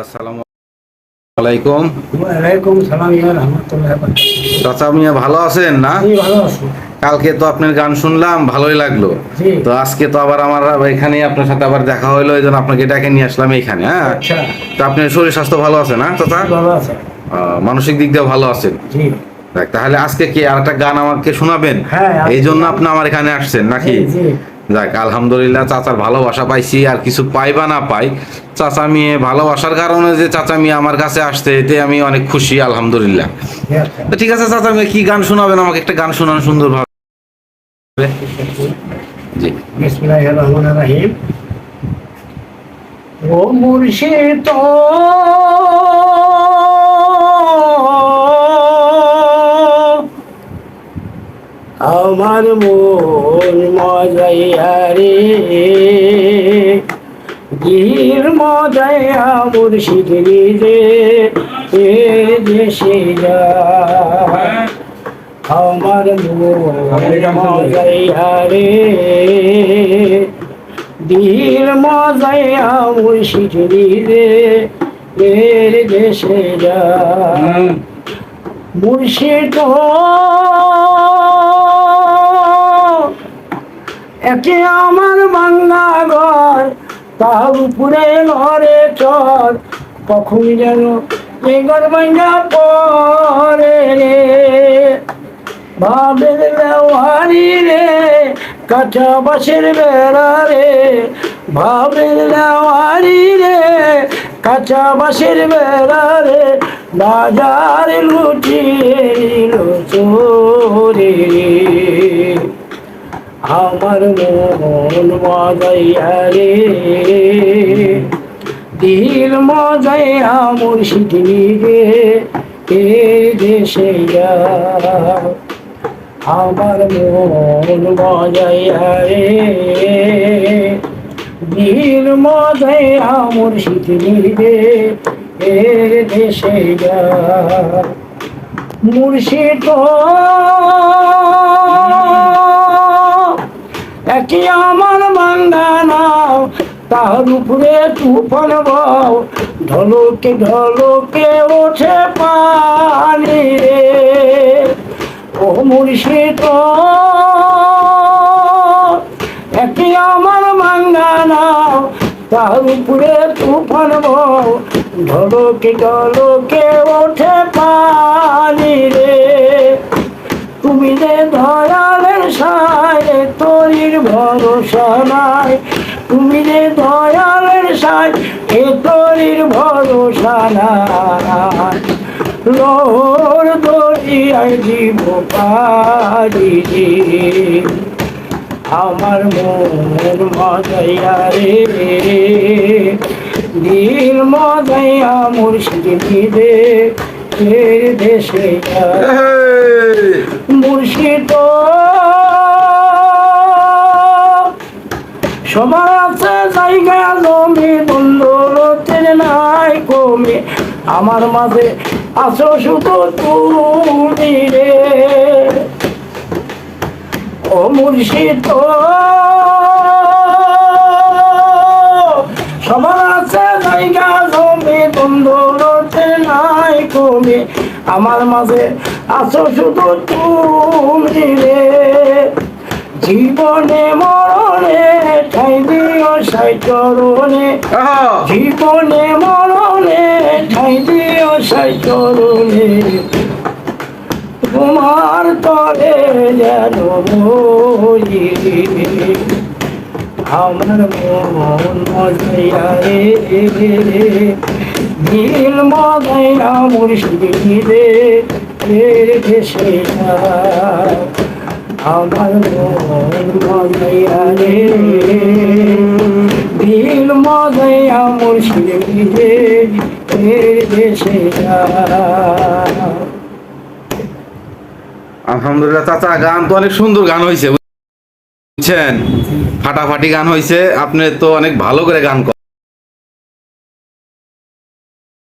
আসসালামু আলাইকুম। ওয়ালাইকুম সালাম ইয়া রাহমাতুল্লাহ। চাচা মিয়া ভালো আছেন না? জি ভালো আছি। কালকে তো আপনার গান শুনলাম, ভালোই লাগলো। জি। তো আজকে তো আবার আমার এখানে আপনার সাথে আবার দেখা হলো, এই জন্য আপনাকে ডেকে নিয়ে আসলাম এইখানে। হ্যাঁ, আচ্ছা। তো আপনার শরীর স্বাস্থ্য ভালো আছে না চাচা? ভালো আছে। মানসিক দিক দিয়ে ভালো আছেন? জি। দেখ, তাহলে আজকে কি আর একটা গান আমাকে শোনাবেন? হ্যাঁ, এই জন্য আপনি আমার এখানে আসছেন নাকি? জি জি। যাক, আলহামদুলিল্লাহ, চাচার ভালোবাসা পাইছি। আর কিছু পাই বা না পাই, চাচা মিয়া ভালোবাসার কারণে যে চাচা মিয়া আমার কাছে আসছে, এতে আমি অনেক খুশি, আলহামদুলিল্লাহ। আচ্ছা। তো ঠিক আছে চাচা মিয়া, কি গান শোনাবেন আমাকে? একটা গান শোনান সুন্দরভাবে। জি। বিসমিল্লাহির রহমানির রহিম। ও মুর্শিদ আমার মন মজাইয়া রে, গির মজাইয়া মুর্শিদ রে, এ দেশে যা আমার মজাইয়া রে, দিল মজাইয়া মুর্শিদ রে, এর দেশে যা মুর্শিদ একে আমার বাংলা ঘর, তার উপরে ঘরে চর, কখন যেন এই ঘর ভাঙা পরে রে, ভাবের লেওয়ারি রে, কাঁচা বাঁশের বেড়া রে, ভাবের লেওয়ারি রে, কাঁচা বাঁশের বেড়া রে, বাজার লুটিয়ে নিল চোরে রে, আমার মন মজাইয়া রে, দিল মজাইয়া মুর্শিদ রে, এ দেশে যা আমার মন মজাইয়া রে, দিল মজাইয়া মুর্শিদ রে, এ দেশে যা মুর্শিদ একে আমার বাংলা নাও, তার উপরে তুফান বাও, ঢলকে ঢলকে ওঠে পানি রে, ও মুর্শিদ একে আমার বাংলা নাও, তার উপরে তুফান বাও, ঢলকে ঢলকে ওঠে পানি রে, তুমি যে দয়ালের সায়, তোরির ভরসা নাই, তুমি যে দয়ালের সায়, এ তোরির ভরসা নাই, লোর দরিয়ায় জীব পারি রে, আমার মন মজাইয়া রে, দিল মজাইয়া মুর্শিদ রে, এর দেশে যা মুর্শিদ সবার আছে জায়গা জমি, বন্ধুরতের নাই কমে, আমার মাঝে আছো শুধু তুমি রে, ও মুর্শিদ সবার আছে জায়গা জমি, বন্ধুরতের নাই কমে, আমার মাঝে আছো শুধু তুমি রে, জীবনে মরণে ঠাই দিও সাই চরণে, জীবনে মরণে ঠাই দিও সাই চরণে, তোমার তরে যেন মরি রে, আমার মন মজাইয়া রে, দিল মজাইয়া মুর্শিদ রে, এর দেশে যা আমার মন মজাইয়া রে, দিল মজাইয়া মুর্শিদ রে, এর দেশে যা। আলহামদুলিল্লাহ চাচা, গান তো অনেক সুন্দর গান হয়েছে, বুঝছেন? ফাটাফাটি গান হয়েছে। আপনি তো অনেক ভালো করে গান করেন।